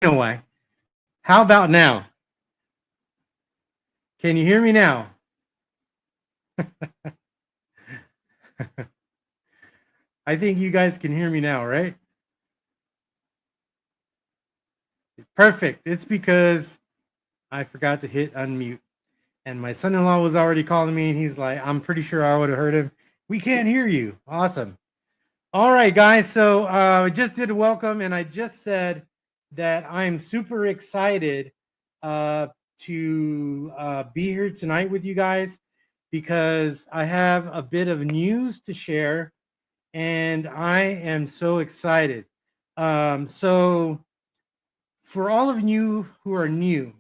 know why. How about now? Can you hear me now? I think you guys can hear me now, right? Perfect. It's because I forgot to hit unmute. And my son-in-law was already calling me, and he's like, I'm pretty sure I would have heard him. We can't hear you. Awesome. All right, guys. So I just did a welcome, and I just said that I'm super excited uh, to be here tonight with you guys because I have a bit of news to share, and I am so excited. So for all of you who are new,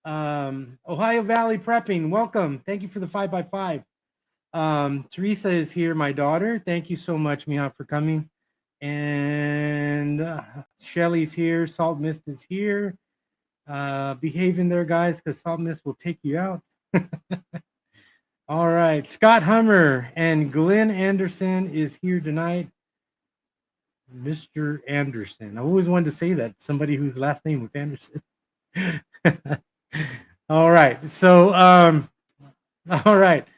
Ohio Valley Prepping, welcome. Thank you for the 5x5. Teresa is here, my daughter. Thank you so much, Miha, for coming. And Shelly's here. Salt Mist is here. Behave in there, guys, because Salt Mist will take you out. All right. Scott Hummer and Glenn Anderson is here tonight. Mr. Anderson. I always wanted to say that. Somebody whose last name was Anderson. All right. So, all right.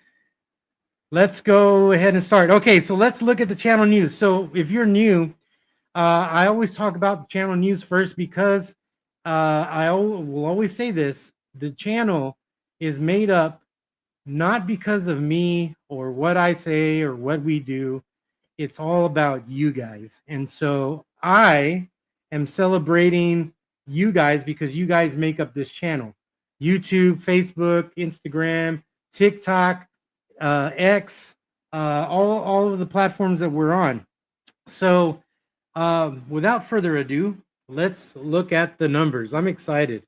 Let's go ahead and start. Okay, so let's look at the channel news. So if you're new, I always talk about the channel news first because I will always say this. The channel is made up not because of me or what I say or what we do. It's all about you guys. And so I am celebrating you guys because you guys make up this channel. YouTube, Facebook, Instagram, TikTok, X, all of the platforms that we're on. So without further ado, let's look at the numbers. I'm excited.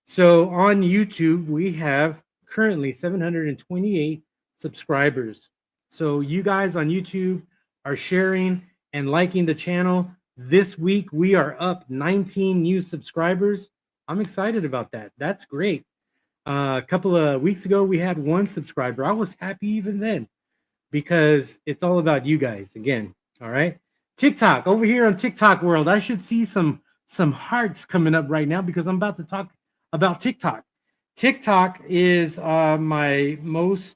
So on YouTube, we have currently 728 subscribers. So you guys on YouTube are sharing and liking the channel. This week, we are up 19 new subscribers. I'm excited about that. That's great. A couple of weeks ago, we had 1 subscriber. I was happy even then because it's all about you guys again. All right. TikTok, over here on TikTok world, I should see some hearts coming up right now because I'm about to talk about TikTok. TikTok is my most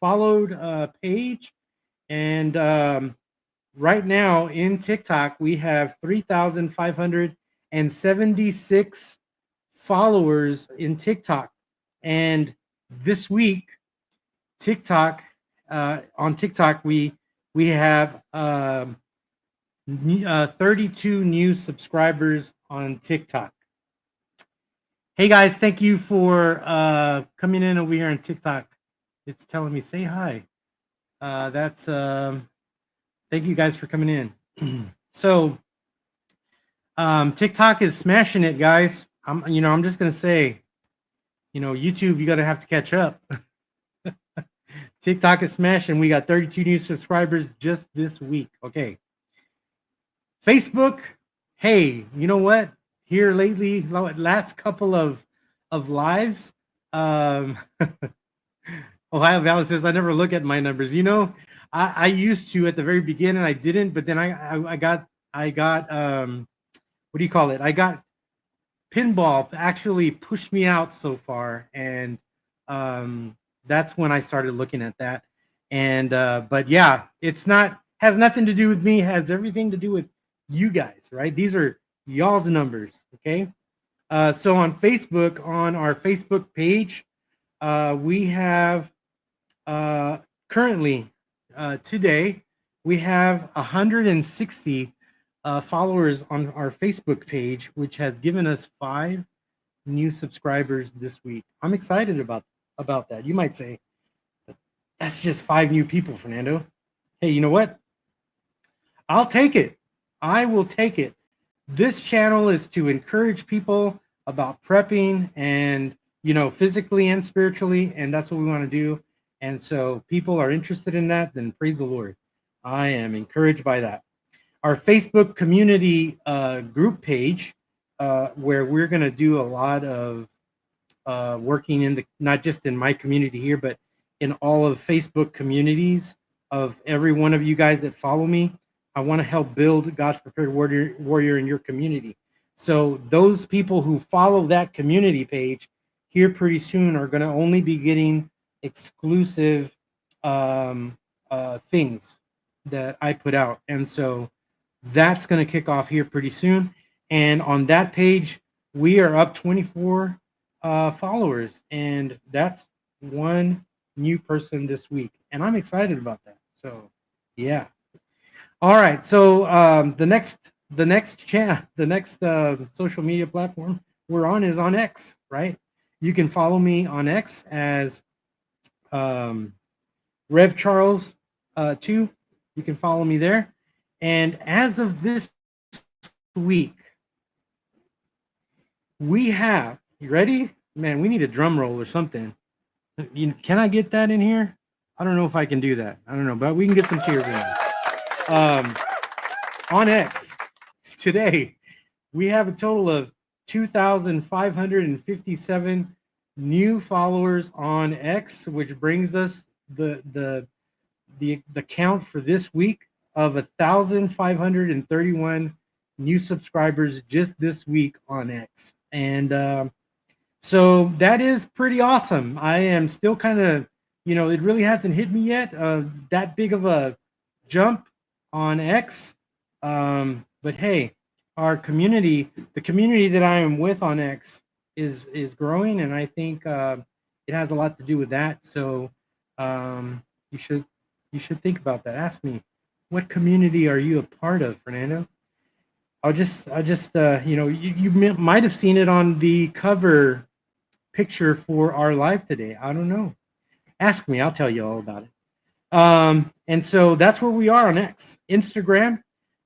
followed page. And right now in TikTok, we have 3,576 followers in TikTok. And this week, TikTok, on TikTok, we have 32 new subscribers on TikTok. Hey guys, thank you for coming in over here on TikTok. It's telling me say hi. That's thank you guys for coming in. So TikTok is smashing it, guys. I'm just gonna say, YouTube, you gotta have to catch up. TikTok is smashing. We got 32 new subscribers just this week. Okay. Facebook, hey, you know what? Here lately, last couple of lives, Ohio Valley says I never look at my numbers. I used to at the very beginning. I didn't, but then I got what do you call it? I got pinball actually pushed me out so far, and that's when I started looking at that. And but yeah, has nothing to do with me. Has everything to do with you guys, right? These are y'all's numbers, okay? So on Facebook, on our Facebook page, we have currently today we have 160 followers on our Facebook page, which has given us 5 new subscribers this week. I'm excited about that. You might say, that's just 5 new people, Fernando. Hey, you know what? I'll take it. I will take it. This channel is to encourage people about prepping and, physically and spiritually, and that's what we want to do. And so people are interested in that, then praise the Lord. I am encouraged by that. Our Facebook community group page, where we're going to do a lot of working not just in my community here, but in all of Facebook communities of every one of you guys that follow me. I want to help build God's prepared warrior in your community. So those people who follow that community page here pretty soon are going to only be getting exclusive things that I put out. And so that's going to kick off here pretty soon. And on that page, we are up 24 followers, and that's one new person this week. And I'm excited about that. So, yeah. All right. So the next social media platform we're on is on X, right? You can follow me on X as Rev Charles 2. You can follow me there. And as of this week, we have, you ready? Man, we need a drum roll or something. Can I get that in here? I don't know if I can do that. I don't know, but we can get some cheers in there. On X today, we have a total of 2,557 new followers on X, which brings us the count for this week of 1,531 new subscribers just this week on X. And so that is pretty awesome. I am still kind of, it really hasn't hit me yet, that big of a jump on X. But hey, our community, the community that I am with on X is growing, and I think it has a lot to do with that. So you should think about that. Ask me, what community are you a part of, Fernando? I'll just you might have seen it on the cover picture for our live today. I don't know. Ask me, I'll tell you all about it. And so that's where we are on X. Instagram,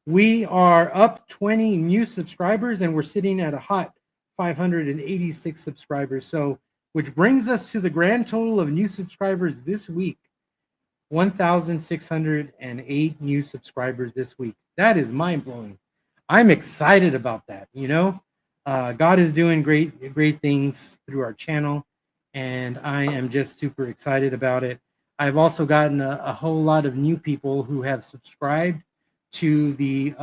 we are up 20 new subscribers, and we're sitting at a hot 586 subscribers. So, which brings us to the grand total of new subscribers this week, 1,608 new subscribers this week. That is mind-blowing. I'm excited about that. God is doing great things through our channel, and I am just super excited about it. I've also gotten a whole lot of new people who have subscribed to the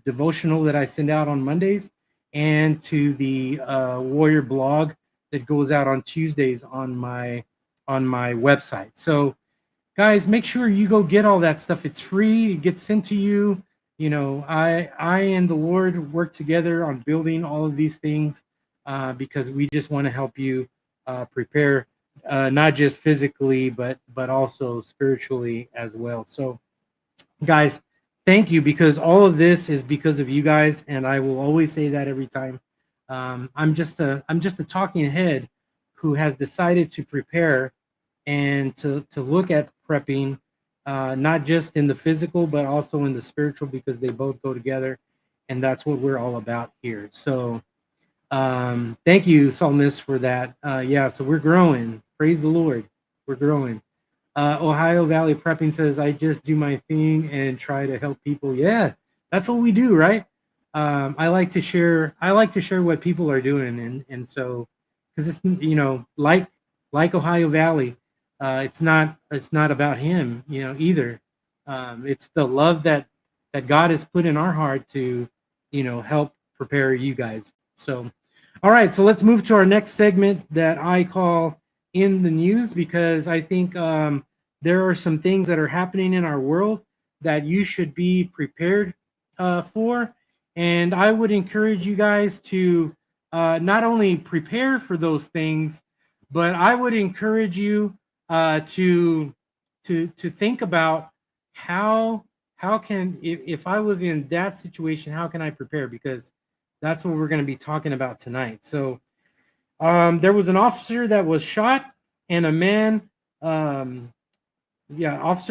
devotional that I send out on Mondays, and to the Warrior blog that goes out on Tuesdays on my website. So guys, make sure you go get all that stuff. It's free. It gets sent to you. I and the Lord work together on building all of these things because we just want to help you prepare, not just physically, but also spiritually as well. So, guys, thank you, because all of this is because of you guys, and I will always say that every time. I'm just a talking head who has decided to prepare and to look at prepping, not just in the physical, but also in the spiritual, because they both go together. And that's what we're all about here. So thank you, Psalmist, for that. Yeah, so we're growing. Praise the Lord. We're growing. Ohio Valley Prepping says, I just do my thing and try to help people. Yeah, that's what we do, right? I like to share what people are doing. And so, because it's, like Ohio Valley, it's not about him, either. It's the love that God has put in our heart to, help prepare you guys. So, all right, so let's move to our next segment that I call In the News, because I think there are some things that are happening in our world that you should be prepared for. And I would encourage you guys to not only prepare for those things, but I would encourage you to think about how can, if I was in that situation, how can I prepare? Because that's what we're going to be talking about tonight. So there was an officer that was shot, and a man, officer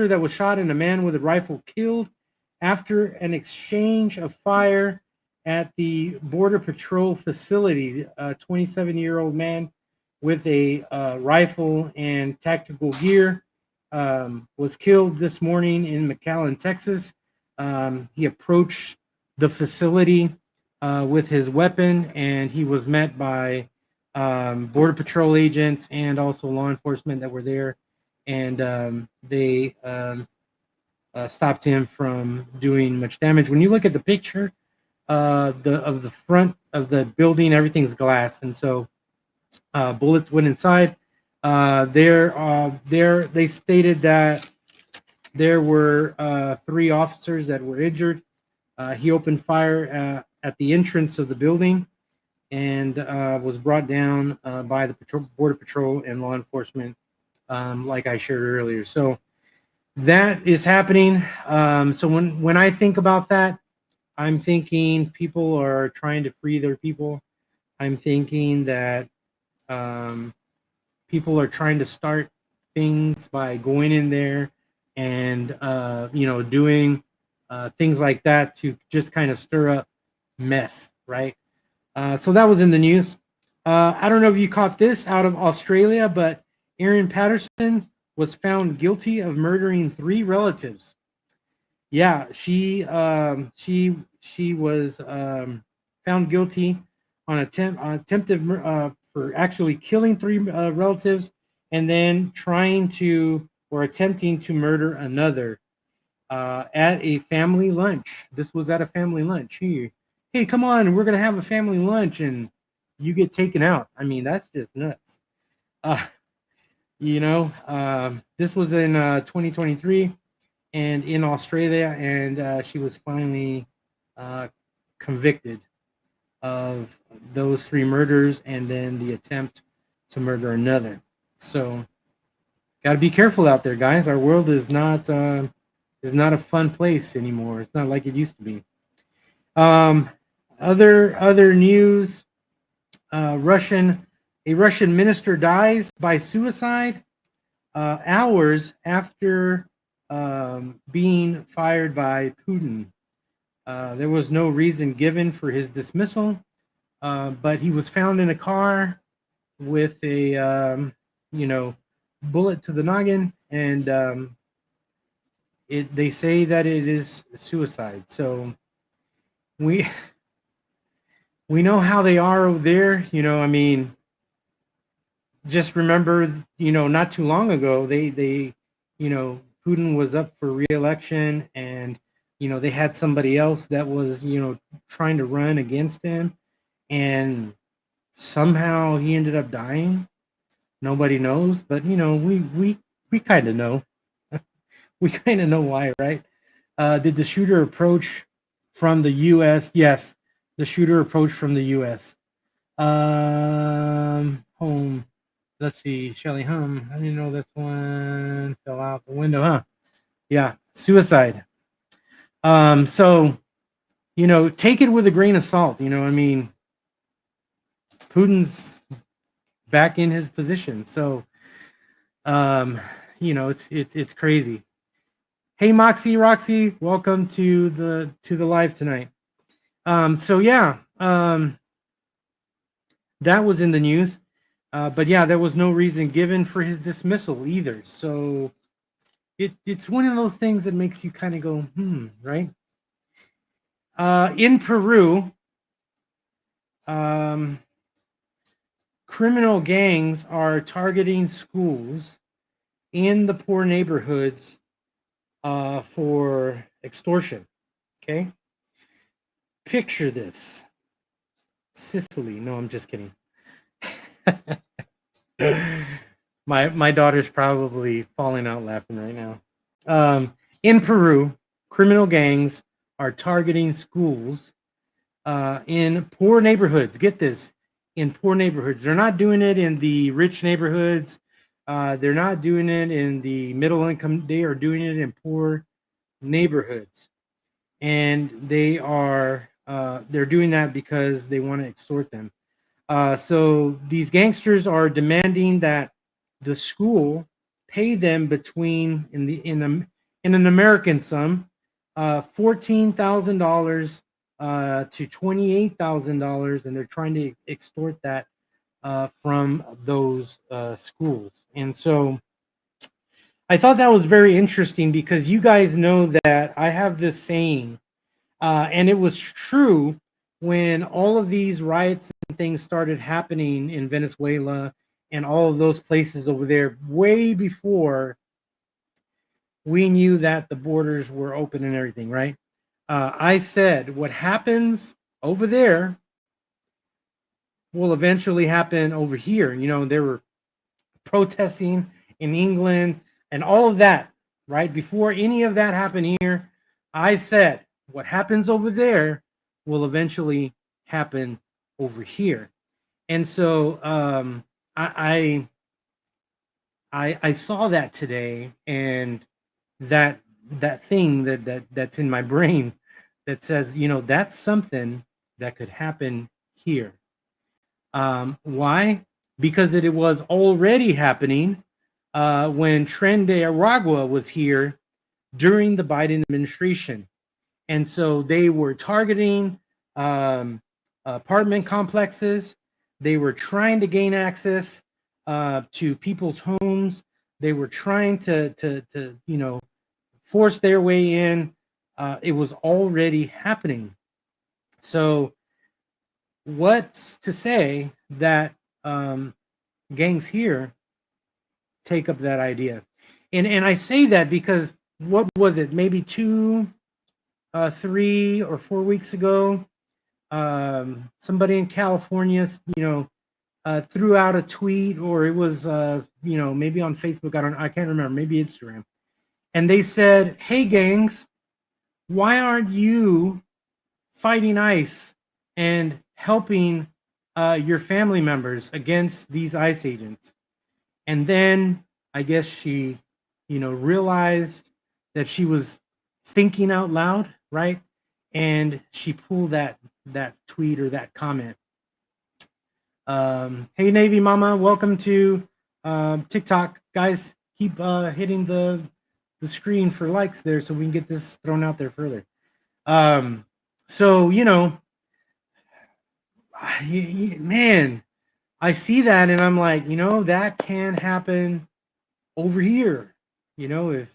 that was shot and a man with a rifle killed after an exchange of fire at the Border Patrol facility. A 27-year-old man with a rifle and tactical gear was killed this morning in McAllen, Texas. He approached the facility with his weapon, and he was met by Border Patrol agents and also law enforcement that were there, and they stopped him from doing much damage. When you look at the picture of the front the building. Everything's glass, and so bullets went inside. They stated that there were 3 officers that were injured. He opened fire at the entrance of the building and was brought down by the Border Patrol and law enforcement, like I shared earlier. So that is happening. So when I think about that, I'm thinking people are trying to free their people. I'm thinking that um, people are trying to start things by going in there and doing things like that to just kind of stir up mess, right? So that was in the news. I don't know if you caught this out of Australia, but Erin Patterson was found guilty of murdering 3 relatives. Yeah, she was found guilty on attempted for actually killing 3 relatives and then trying to or attempting to murder another at a family lunch. This was at a family lunch. Hey, come on, we're gonna have a family lunch, and you get taken out. I mean, that's just nuts. Uh, this was in 2023 and in Australia, and she was finally uh, convicted of those 3 murders and then the attempt to murder another. So, got to be careful out there, guys. Our world is not a fun place anymore. It's not like it used to be. Um, other news: uh, Russian a Russian minister dies by suicide hours after being fired by Putin. There was no reason given for his dismissal, but he was found in a car with a you know bullet to the noggin, and they say that it is suicide. So we we know how they are over there. I mean, just remember, not too long ago, Putin was up for re-election, and they had somebody else that was trying to run against him, and somehow he ended up dying. Nobody knows, but we kind of know. We kind of know why, right? Did the shooter approach from the U.S.? Yes, the shooter approached from the U.S. Home. Let's see, Shelly Hum. I didn't know this one fell out the window, huh? Yeah, suicide. So take it with a grain of salt. I mean, Putin's back in his position, so um, it's crazy. Hey, Moxie, Roxy, welcome to the live tonight. So yeah, that was in the news. But yeah, there was no reason given for his dismissal either. So it's one of those things that makes you kind of go, right? In Peru, um, criminal gangs are targeting schools in the poor neighborhoods for extortion. Okay, picture this. Sicily. No, I'm just kidding. My daughter's probably falling out laughing right now. In Peru, criminal gangs are targeting schools in poor neighborhoods. Get this, in poor neighborhoods. They're not doing it in the rich neighborhoods. They're not doing it in the middle income. They are doing it in poor neighborhoods, and they're doing that because they want to extort them. So these gangsters are demanding that the school pay them between in an American sum, $14,000 to $28,000, and they're trying to extort that from those schools. And so I thought that was very interesting because you guys know that I have this saying, and it was true when all of these riots and things started happening in Venezuela and all of those places over there, way before we knew that the borders were open and everything, right? I said, what happens over there will eventually happen over here. You know, they were protesting in England and all of that, right? Before any of that happened here, I said what happens over there will eventually happen over here. And so I saw that today, and that thing that's in my brain that says, you know, that's something that could happen here. Why? Because it was already happening when Tren de Aragua was here during the Biden administration. And so they were targeting apartment complexes. They were trying to gain access to people's homes. They were trying to you know, force their way in. It was already happening. So what's to say that gangs here take up that idea? And I say that because what was it? Maybe 3 or 4 weeks ago, somebody in California, you know, threw out a tweet, or it was, you know, maybe on Facebook. I can't remember. Maybe Instagram. And they said, "Hey, gangs, why aren't you fighting ICE and helping your family members against these ICE agents?" And then I guess she, you know, realized that she was thinking out loud, right? And she pulled that tweet or that comment. Hey, Navy Mama, welcome to TikTok, guys. Keep hitting the screen for likes there, so we can get this thrown out there further. So you know, man, I see that and I'm like, you know, that can happen over here, you know, if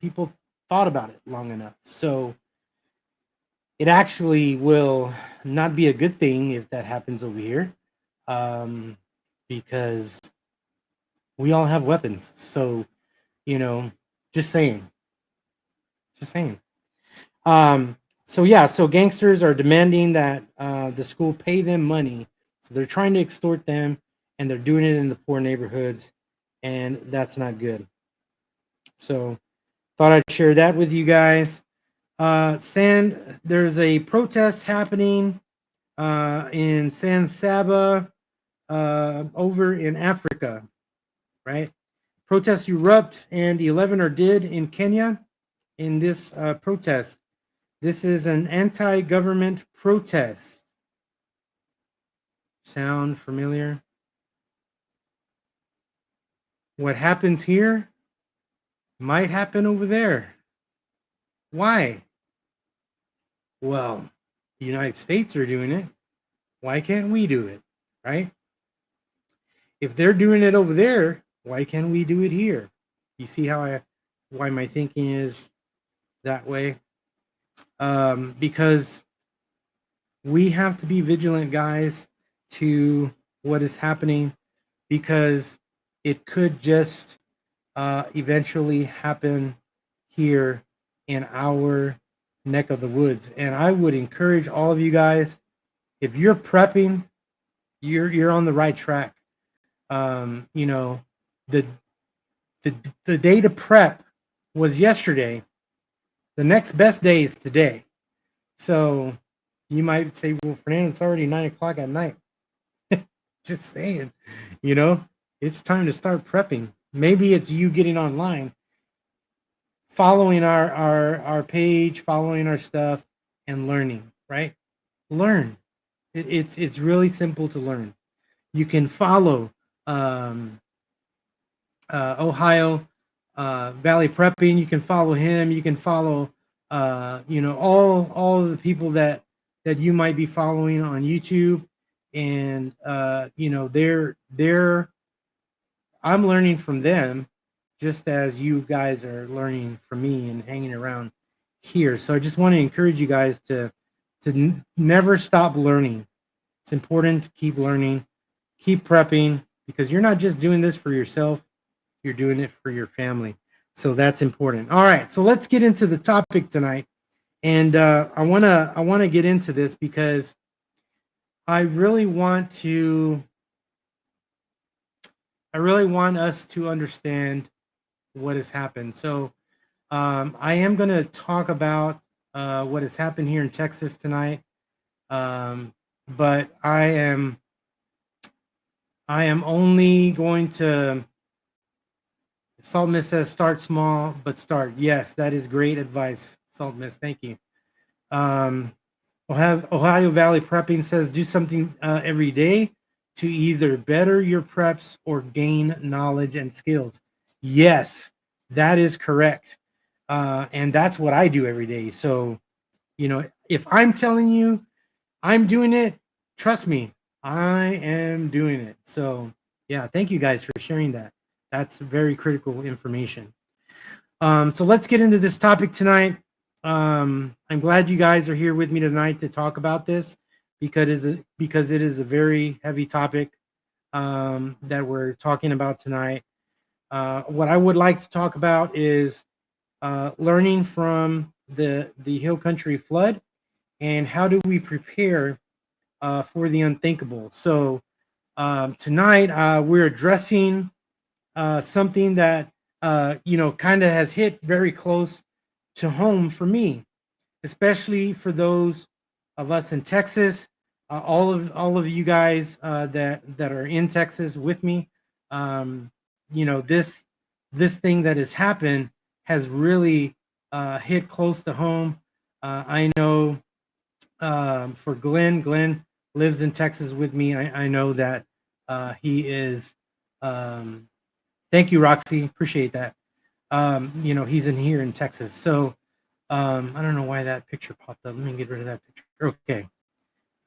people thought about it long enough. So it actually will not be a good thing if that happens over here, because we all have weapons. So, you know, just saying, just saying. So yeah, so gangsters are demanding that the school pay them money. So they're trying to extort them, and they're doing it in the poor neighborhoods, and that's not good. So thought I'd share that with you guys. There's a protest happening in San Saba over in Africa, right? Protests erupt, and 11 are dead in Kenya in this protest. This is an anti-government protest. Sound familiar? What happens here might happen over there. Why? Well, the United States are doing it. Why can't we do it? Right? If they're doing it over there, why can't we do it here? You see why my thinking is that way? Because we have to be vigilant, guys, to what is happening, because it could just eventually happen here in our neck of the woods. And I would encourage all of you guys, if you're prepping, you're on the right track. You know, the day to prep was yesterday. The next best day is today. So you might say, well, Fernando, it's already 9:00 at night. Just saying, you know, it's time to start prepping. Maybe it's you getting online, following our page, following our stuff, and learning, right? Learn. It's really simple to learn. You can follow Ohio Valley Prepping. You can follow him. You can follow you know, all of the people that you might be following on YouTube, and you know, they're I'm learning from them just as you guys are learning from me and hanging around here. So I just want to encourage you guys to never stop learning. It's important to keep learning, keep prepping, because you're not just doing this for yourself, you're doing it for your family. So that's important. All right, so let's get into the topic tonight. And I want to get into this because I really want us to understand what has happened. So I am going to talk about what has happened here in Texas tonight, but I am only going to. Salt Miss says start small, but start. Yes, that is great advice, Salt Miss. Thank you. Um, Ohio Valley Prepping says do something every day to either better your preps or gain knowledge and skills. Yes, that is correct. And that's what I do every day. So, if I'm telling you I'm doing it, trust me, I am doing it. So, yeah, thank you guys for sharing that. That's very critical information. So let's get into this topic tonight. I'm glad you guys are here with me tonight to talk about this because it is a very heavy topic that we're talking about tonight. What I would like to talk about is learning from the Hill Country flood and how do we prepare for the unthinkable. So tonight we're addressing something that kind of has hit very close to home for me, especially for those of us in Texas. All of you guys that are in Texas with me, um, this thing that has happened has really hit close to home. I know for Glenn lives in Texas with me. I know that he is. Um, Thank you, Roxy. Appreciate that. He's in here in Texas. So I don't know why that picture popped up. Let me get rid of that picture. Okay.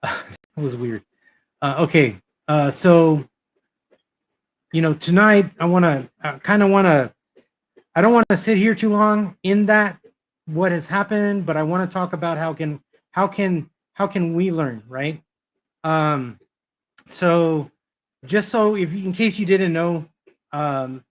That was weird. Okay. So, tonight I want to I don't want to sit here too long in that what has happened, but I want to talk about how can, how can we learn, right? Um, so just so in case you didn't know, um,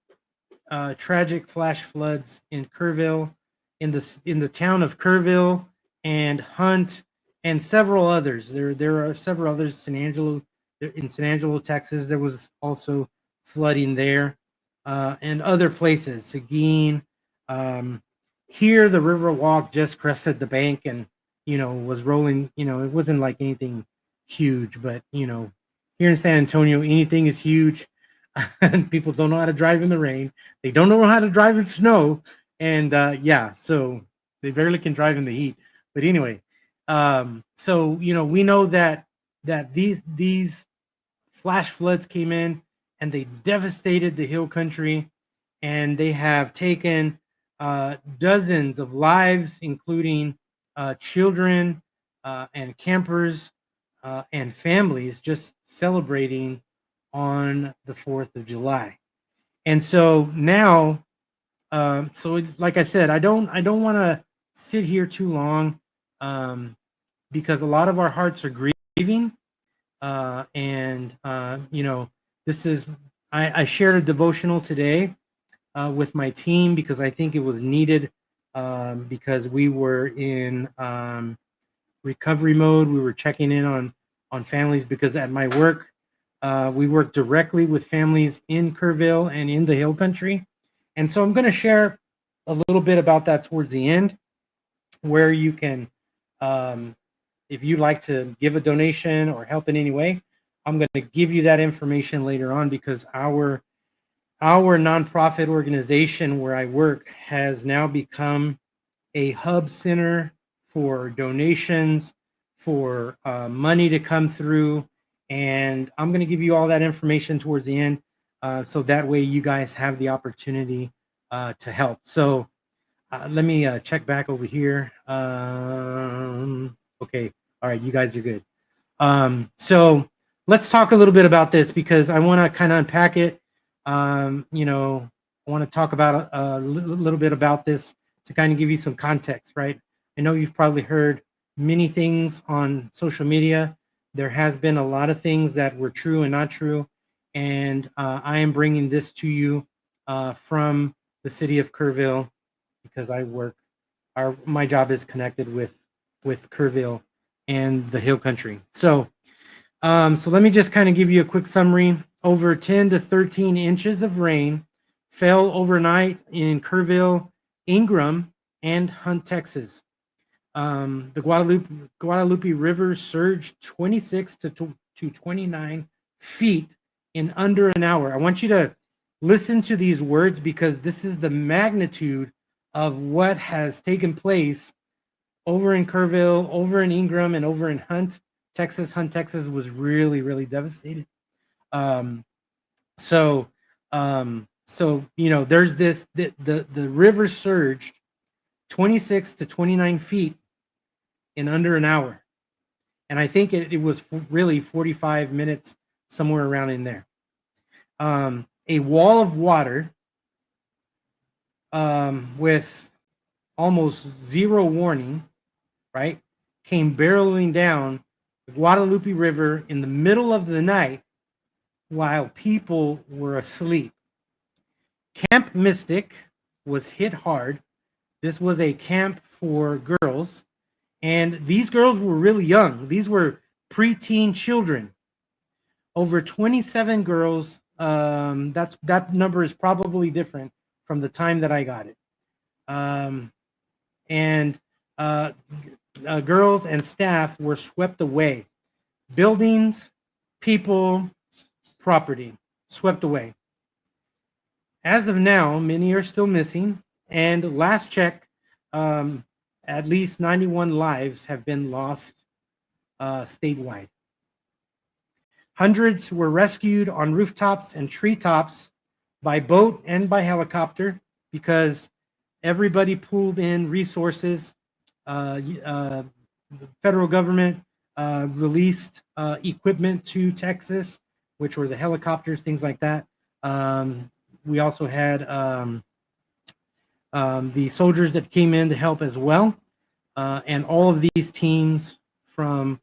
tragic flash floods in Kerrville, in the town of Kerrville and Hunt, and several others. There are several others. In San Angelo, Texas, there was also flooding there, and other places. Seguin. Um, Here, the River Walk just crested the bank and was rolling. It wasn't like anything huge, but here in San Antonio, anything is huge. And people don't know how to drive in the rain. They don't know how to drive in snow, and yeah, so they barely can drive in the heat. But anyway, so we know that these flash floods came in and they devastated the hill country, and they have taken dozens of lives, including children and campers and families just celebrating on the 4th of July. And so now, like I said, I don't want to sit here too long, um, because a lot of our hearts are grieving, and this is I shared a devotional today with my team because I think it was needed, because we were in recovery mode. We were checking in on families because at my work, we work directly with families in Kerrville and in the Hill Country, and so I'm going to share a little bit about that towards the end, where you can, um, if you'd like to give a donation or help in any way, I'm going to give you that information later on because our nonprofit organization where I work has now become a hub center for donations, for money to come through. And I'm going to give you all that information towards the end, so that way you guys have the opportunity to help. So let me check back over here. Okay. All right. You guys are good. So let's talk a little bit about this because I want to kind of unpack it. I want to talk about a little bit about this to kind of give you some context, right? I know you've probably heard many things on social media. There has been a lot of things that were true and not true, and I am bringing this to you from the city of Kerrville because my job is connected with Kerrville and the Hill Country. So So let me just kind of give you a quick summary. Over 10 to 13 inches of rain fell overnight in Kerrville, Ingram, and Hunt, Texas. The Guadalupe River surged 26 to 29 feet in under an hour. I want you to listen to these words because this is the magnitude of what has taken place over in Kerrville, over in Ingram, and over in Hunt, Texas. Hunt, Texas was really, really devastated. Um, so, there's the river surged 26 to 29 feet in under an hour, and I think it was really 45 minutes, somewhere around in there. A wall of water with almost zero warning, right, came barreling down the Guadalupe River in the middle of the night while people were asleep. Camp Mystic was hit hard. This was a camp for girls, and these girls were really young. These were preteen children. Over 27 girls. That number is probably different from the time that I got it. And girls and staff were swept away. Buildings, people, property swept away. As of now, many are still missing. And last check, at least 91 lives have been lost statewide. Hundreds were rescued on rooftops and treetops by boat and by helicopter because everybody pulled in resources. The federal government released equipment to Texas, which were the helicopters, things like that. We also had the soldiers that came in to help as well. And all of these teams from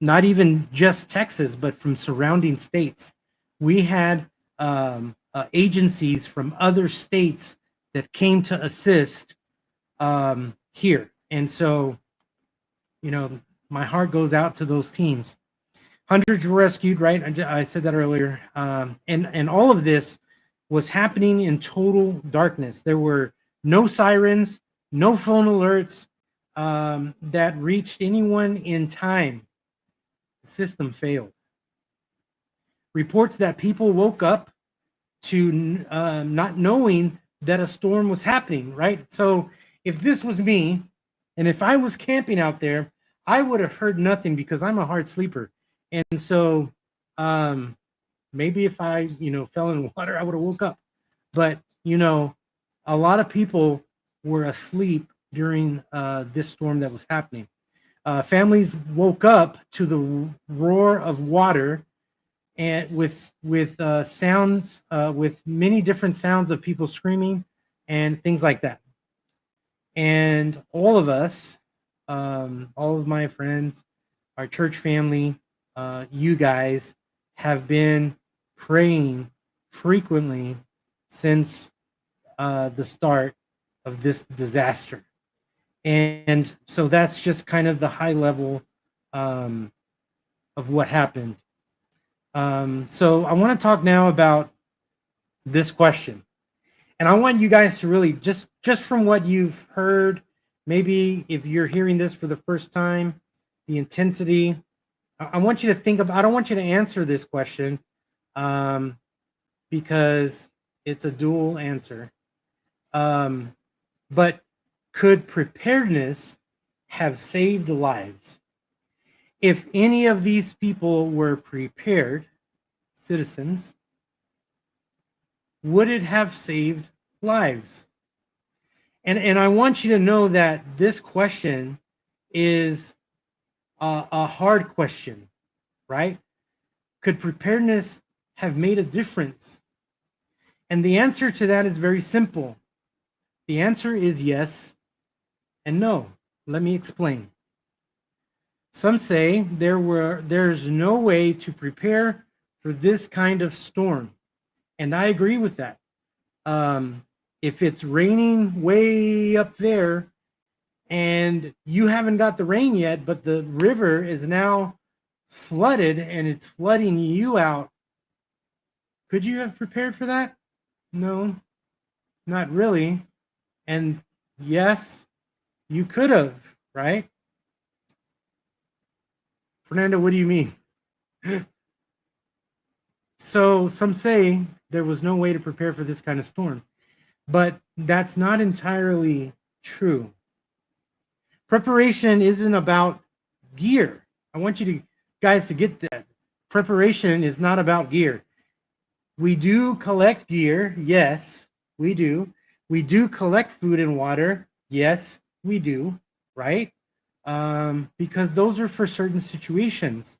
not even just Texas, but from surrounding states. We had agencies from other states that came to assist here. And so, my heart goes out to those teams. Hundreds were rescued, right? I said that earlier. And all of this was happening in total darkness. There were no sirens, no phone alerts that reached anyone in time. The system failed. Reports that people woke up to not knowing that a storm was happening, right? So if this was me, and if I was camping out there, I would have heard nothing because I'm a hard sleeper. And so maybe if I, fell in water, I would have woke up. But, a lot of people were asleep during this storm that was happening. Families woke up to the roar of water and with sounds, with many different sounds of people screaming and things like that. And all of us, all of my friends, our church family, you guys have been praying frequently since the start of this disaster. And so that's just kind of the high level of what happened. So I want to talk now about this question. And I want you guys to really just from what you've heard, maybe if you're hearing this for the first time, the intensity, I want you to think of, I don't want you to answer this question because it's a dual answer. But could preparedness have saved lives? If any of these people were prepared, citizens, would it have saved lives? And I want you to know that this question is a hard question, right? Could preparedness have made a difference? And the answer to that is very simple. The answer is yes and no. Let me explain. Some say there's no way to prepare for this kind of storm. And I agree with that. If it's raining way up there and you haven't got the rain yet, but the river is now flooded and it's flooding you out, could you have prepared for that? No, not really. And yes, you could have, right? Fernando, what do you mean? So some say there was no way to prepare for this kind of storm, but that's not entirely true. Preparation isn't about gear. I want you to guys to get that. Preparation is not about gear. We do collect gear, yes, we do. We do collect food and water, yes, we do, right? Because those are for certain situations.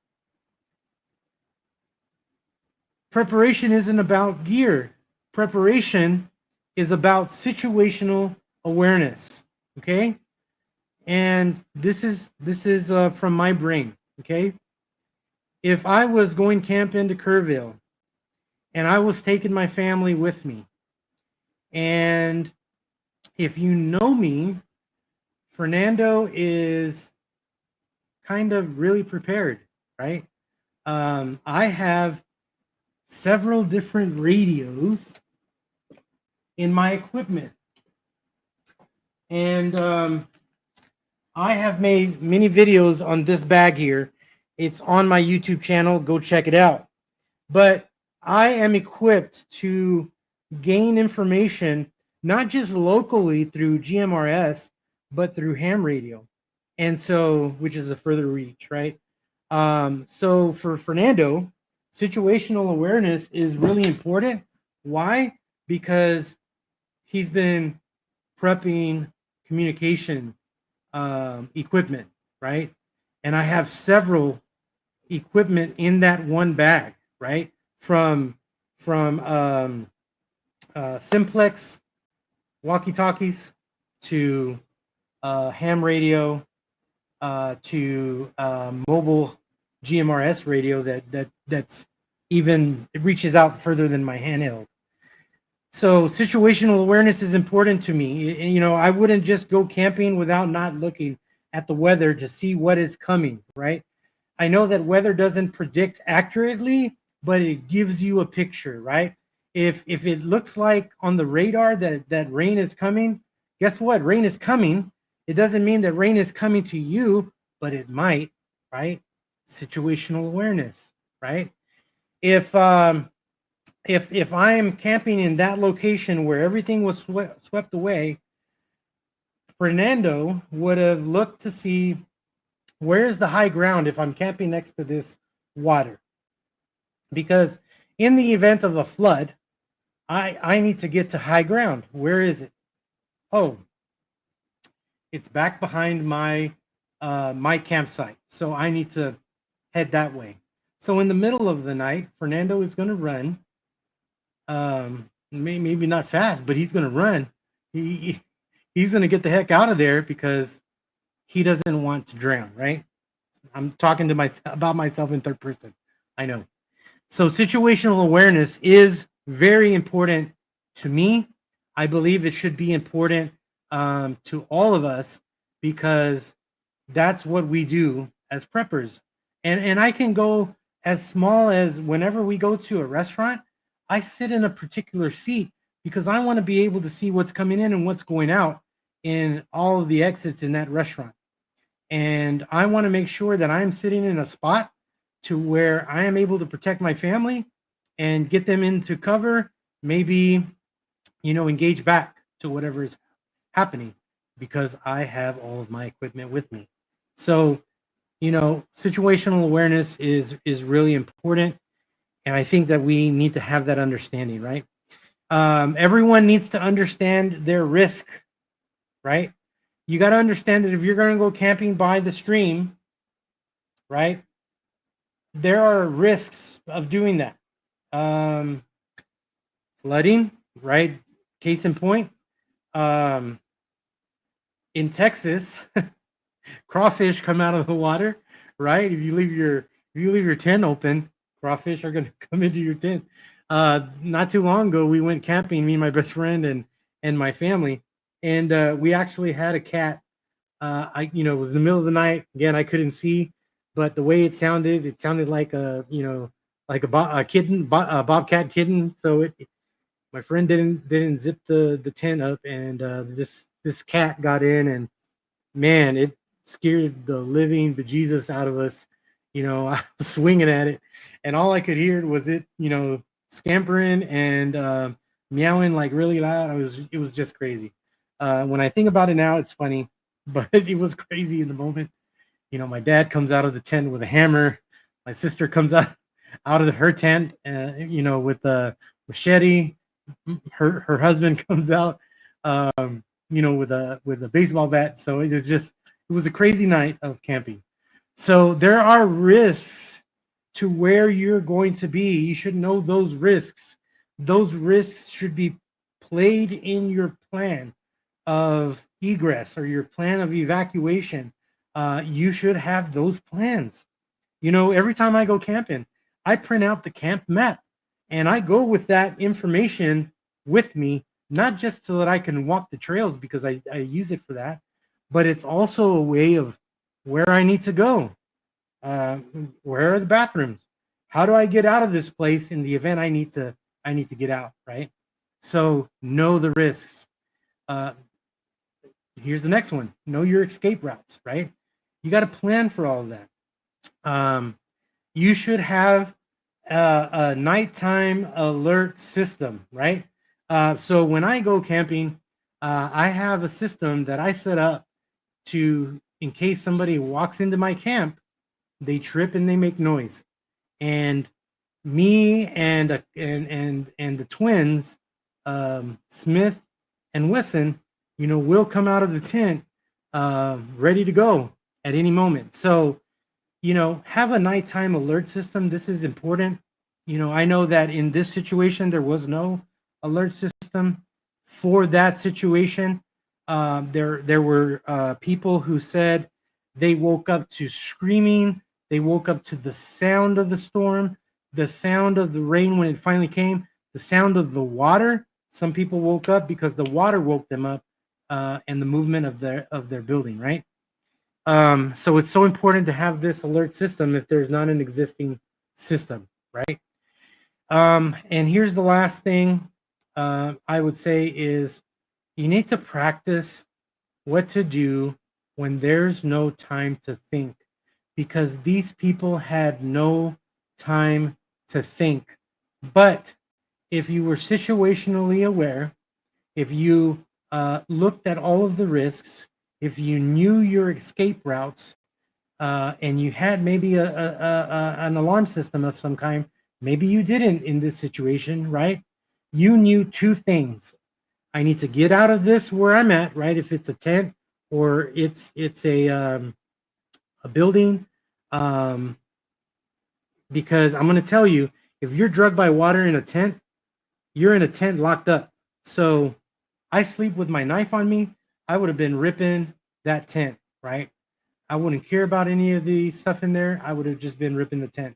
Preparation isn't about gear. Preparation is about situational awareness. Okay, and this is from my brain. Okay, if I was going camping to Kerrville and I was taking my family with me, and if you know me, Fernando is kind of really prepared, right? I have several different radios in my equipment. And I have made many videos on this bag here. It's on my YouTube channel. Go check it out. But I am equipped to gain information, not just locally through GMRS, but through ham radio. And so, which is a further reach, right? So for Fernando, situational awareness is really important. Why? Because he's been prepping communication equipment, right? And I have several equipment in that one bag, right? From simplex walkie-talkies to ham radio to mobile GMRS radio that's even, it reaches out further than my handheld. So situational awareness is important to me. You know, I wouldn't just go camping without not looking at the weather to see what is coming, right? I know that weather doesn't predict accurately, but it gives you a picture, right? If it looks like on the radar that rain is coming, guess what? Rain is coming. It doesn't mean that rain is coming to you, but it might, right? Situational awareness, right? If if I am camping in that location where everything was swept away, Fernando would have looked to see where's the high ground if I'm camping next to this water. Because in the event of a flood, I need to get to high ground. Where is it? Oh, it's back behind my my campsite. So I need to head that way. So in the middle of the night, Fernando is going to run. Maybe not fast, but he's going to run. He's going to get the heck out of there because he doesn't want to drown, right? I'm talking to about myself in third person. I know. So situational awareness is very important to me. I believe it should be important to all of us because that's what we do as preppers. And I can go as small as whenever we go to a restaurant, I sit in a particular seat because I want to be able to see what's coming in and what's going out in all of the exits in that restaurant. And I want to make sure that I'm sitting in a spot to where I am able to protect my family and get them into cover, maybe, you know, engage back to whatever is happening because I have all of my equipment with me. So, you know, situational awareness is really important. And I think that we need to have that understanding, right? Everyone needs to understand their risk, right? You got to understand that if you're going to go camping by the stream, right, there are risks of doing that. Flooding, right? Case in point, in Texas, crawfish come out of the water, right? If you leave your tent open, crawfish are going to come into your tent. Not too long ago, we went camping, me and my best friend and my family, and we actually had a cat. It was in the middle of the night. Again, I couldn't see, but the way it sounded like a, like a kitten, a bobcat kitten. So my friend didn't zip the tent up, and this cat got in, and man, it scared the living bejesus out of us. I was swinging at it, and all I could hear was it, scampering and meowing like really loud. It was just crazy. When I think about it now, it's funny, but it was crazy in the moment. My dad comes out of the tent with a hammer. My sister comes out of her tent, with a machete. Her husband comes out, with a baseball bat. So it was a crazy night of camping. So there are risks to where you're going to be. You should know those risks. Those risks should be played in your plan of egress or your plan of evacuation. You should have those plans. Every time I go camping, I print out the camp map and I go with that information with me, not just so that I can walk the trails because I use it for that, but it's also a way of where I need to go. Uh, where are the bathrooms? How do I get out of this place in the event I need to get out, right? So know the risks. Uh, Here's the next one. Know your escape routes, right? You got to plan for all of that. Um, you should have a nighttime alert system, right? So when I go camping, I have a system that I set up to, in case somebody walks into my camp, they trip and they make noise. And me and the twins, Smith and Wesson, will come out of the tent ready to go at any moment. So have a nighttime alert system. This is important. I know that in this situation, there was no alert system for that situation. There were people who said they woke up to screaming. They woke up to the sound of the storm, the sound of the rain when it finally came, the sound of the water. Some people woke up because the water woke them up, and the movement of their building, right? So it's so important to have this alert system if there's not an existing system, right? And here's the last thing I would say is you need to practice what to do when there's no time to think, because these people had no time to think. But if you were situationally aware, if you looked at all of the risks, if you knew your escape routes, and you had maybe an alarm system of some kind, maybe you didn't in this situation, right? You knew two things. I need to get out of this where I'm at, right? If it's a tent or it's a building, um, because I'm going to tell you, if you're drugged by water in a tent, you're in a tent locked up. So I sleep with my knife on me. I would have been ripping that tent, right? I wouldn't care about any of the stuff in there. I would have just been ripping the tent.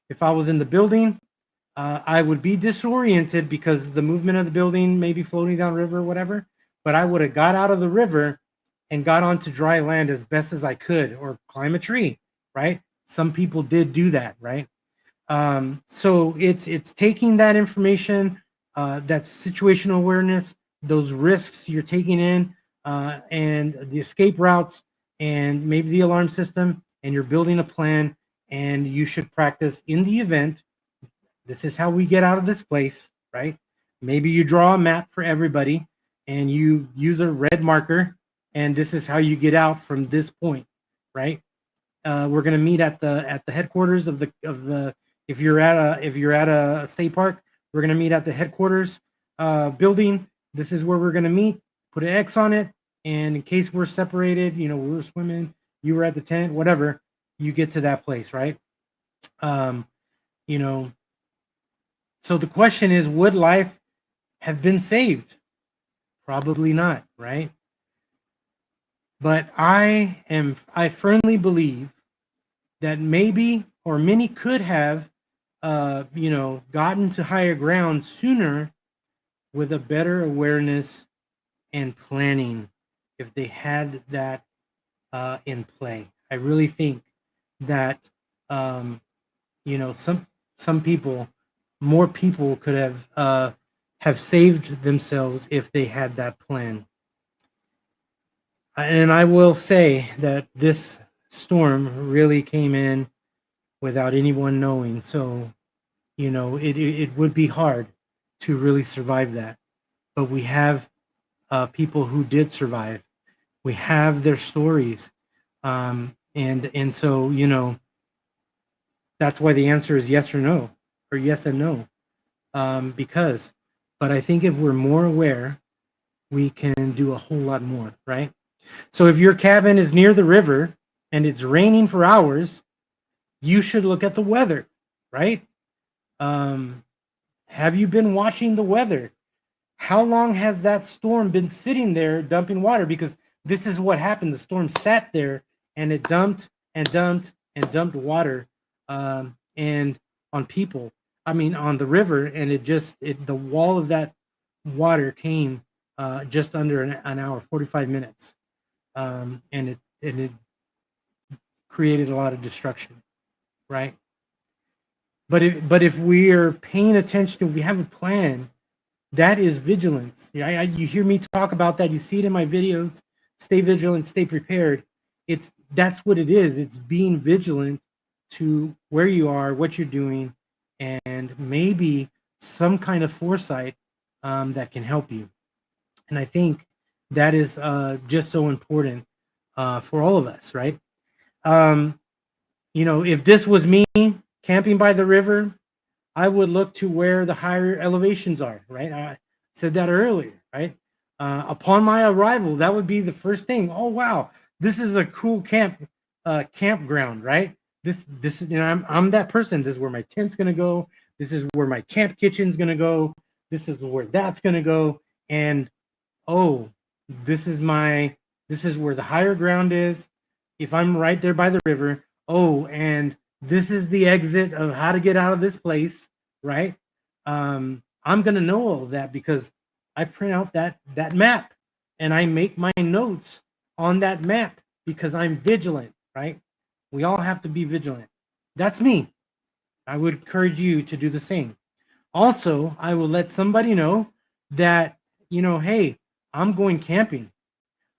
If I was in the building, I would be disoriented because the movement of the building may be floating down river or whatever, but I would have got out of the river and got onto dry land as best as I could, or climb a tree, right? Some people did do that, right? So it's taking that information, that situational awareness, those risks you're taking in, and the escape routes, and maybe the alarm system, and you're building a plan. And you should practice in the event. This is how we get out of this place, right? Maybe you draw a map for everybody, and you use a red marker, and this is how you get out from this point, right? We're going to meet at the headquarters of the if you're at a state park, we're going to meet at the headquarters building. This is where we're going to meet. Put an X on it, and in case we're separated, we were swimming, you were at the tent, whatever, you get to that place, right? um you know so the question is, would life have been saved? Probably not, right? But I firmly believe that maybe, or many could have, gotten to higher ground sooner with a better awareness and planning, if they had that in play. I really think that some people, more people could have saved themselves if they had that plan. And I will say that this storm really came in without anyone knowing. So, it would be hard to really survive that. But we have people who did survive. We have their stories. And so, that's why the answer is yes or no, or yes and no. But I think if we're more aware, we can do a whole lot more, right? So if your cabin is near the river and it's raining for hours, you should look at the weather, right? Um, have you been watching the weather? How long has that storm been sitting there dumping water? Because this is what happened. The storm sat there and it dumped and dumped and dumped water, and on people. I mean, on the river, and the wall of that water came just under an hour, 45 minutes, and it created a lot of destruction, right? But if we are paying attention, if we have a plan, that is vigilance. Yeah, you hear me talk about that. You see it in my videos. Stay vigilant, stay prepared. That's what it is. It's being vigilant to where you are, what you're doing, and maybe some kind of foresight that can help you. And I think that is just so important for all of us, right? Um, if this was me camping by the river, I would look to where the higher elevations are, right? I said that earlier, right? Upon my arrival, that would be the first thing. Oh, wow, this is a cool campground, right? This is, I'm that person. This is where my tent's gonna go. This is where my camp kitchen's gonna go. This is where that's gonna go. And oh, this is where the higher ground is. If I'm right there by the river, oh, and this is the exit of how to get out of this place, right? I'm gonna know all of that because I print out that map and I make my notes on that map because I'm vigilant, right? We all have to be vigilant. That's me. I would encourage you to do the same. Also, I will let somebody know that, hey, I'm going camping.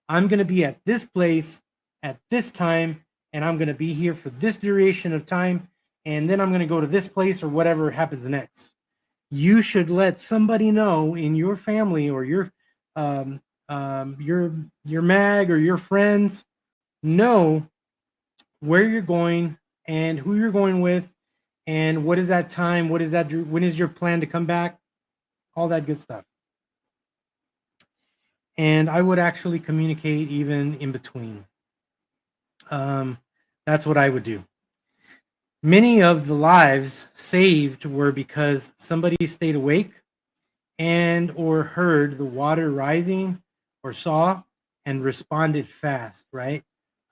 I'm going to be at this place at this time, and I'm going to be here for this duration of time, and then I'm going to go to this place or whatever happens next. You should let somebody know in your family or um, your mag or your friends know where you're going and who you're going with, and what is that time, when is your plan to come back, all that good stuff. And I would actually communicate even in between. That's what I would do. Many of the lives saved were because somebody stayed awake and or heard the water rising or saw and responded fast, right?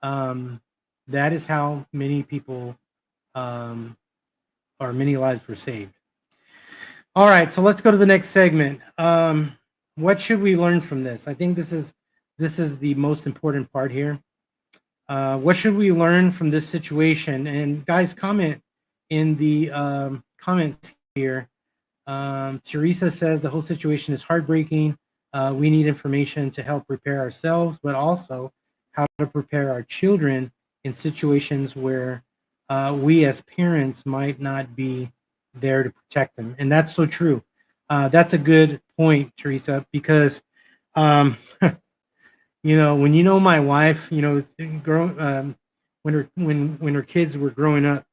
That is how many people or many lives were saved. All right, so let's go to the next segment. What should we learn from this? I think this is the most important part here. What should we learn from this situation? And guys, comment in the comments here. Teresa says the whole situation is heartbreaking. We need information to help prepare ourselves, but also how to prepare our children in situations where we as parents might not be there to protect them. And that's so true. That's a good point, Teresa, because um, when my wife, when her kids were growing up,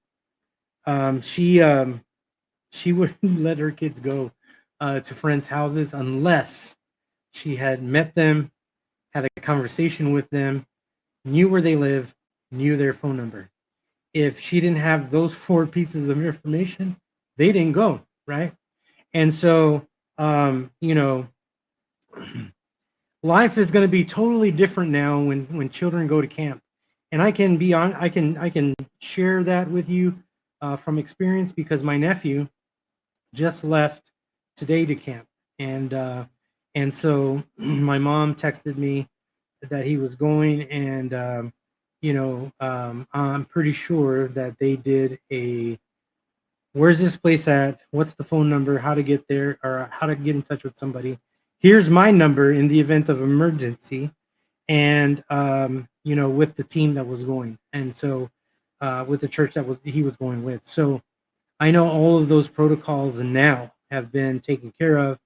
she wouldn't let her kids go to friends' houses unless she had met them, had a conversation with them, knew where they live, knew their phone number. If she didn't have those four pieces of information, they didn't go, right? And so, life is going to be totally different now when children go to camp. And I can share that with you from experience because my nephew just left today to camp, and so my mom texted me that he was going, and I'm pretty sure that they did a, where's this place at? What's the phone number? How to get there, or how to get in touch with somebody? Here's my number in the event of emergency, and with the team that was going, and so with the church that he was going with. So I know all of those protocols now have been taken care of,